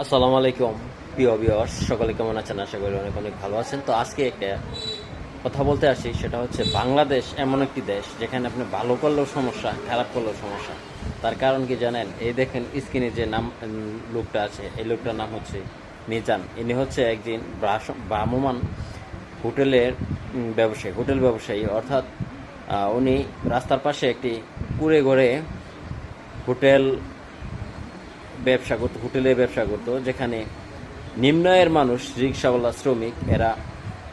আসসালামু আলাইকুম প্রিয় ভিউয়ার্স, সকলে কেমন আছেন? আশা করি অনেক অনেক ভালো আছেন। তো আজকে একটা কথা বলতে আসি, সেটা হচ্ছে বাংলাদেশ এমন একটি দেশ যেখানে আপনি ভালো করলেও সমস্যা, খারাপ করলেও সমস্যা। তার কারণ কি জানেন? এই দেখেন স্ক্রিনে যে নাম লোকটা আছে, এই লোকটার নাম হচ্ছে মিজান। ইনি হচ্ছে একজন ভ্রাম্যমান হোটেলের হোটেল ব্যবসায়ী। অর্থাৎ উনি রাস্তার পাশে একটি কুঁড়ে ঘরে হোটেল হোটেলে ব্যবসা করতো, যেখানে নিম্ন আয়ের মানুষ, রিক্সাওয়ালা, শ্রমিক, এরা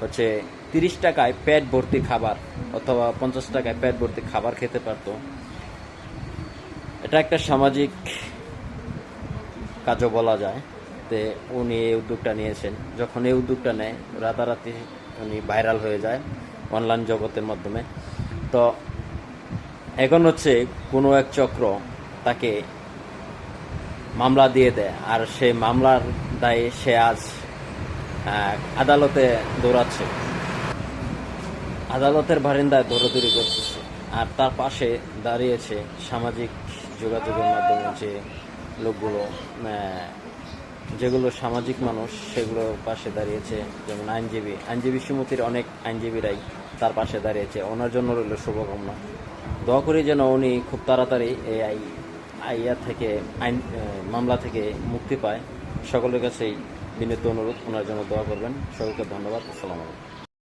হচ্ছে 30 টাকায় পেট ভর্তি খাবার অথবা 50 টাকায় পেট ভর্তি খাবার খেতে পারতো। এটা একটা সামাজিক কাজও বলা যায়। তে উনি এই উদ্যোগটা নিয়েছেন। যখন এই উদ্যোগটা নেয়, রাতারাতি উনি ভাইরাল হয়ে যায় অনলাইন জগতের মাধ্যমে। তো এখন হচ্ছে কোনো এক চক্র তাকে মামলা দিয়ে দেয়, আর সেই মামলার দায়ে সে আজ আদালতে দৌড়াচ্ছে, আদালতের বারিন্দায় দৌড়াদৌড়ি করতেছে। আর তার পাশে দাঁড়িয়েছে সামাজিক যোগাযোগের মাধ্যমে যে লোকগুলো, যেগুলো সামাজিক মানুষ, সেগুলোর পাশে দাঁড়িয়েছে। যেমন আইনজীবী সমিতির অনেক আইনজীবীরাই তার পাশে দাঁড়িয়েছে। ওনার জন্য রইল শুভকামনা। দোয়া করি যেন উনি খুব তাড়াতাড়ি এই মামলা থেকে মুক্তি পায়। সকলের কাছেই বিনীত অনুরোধ, ওনার জন্য দোয়া করবেন। সকলকে ধন্যবাদ। আসসালামু আলাইকুম।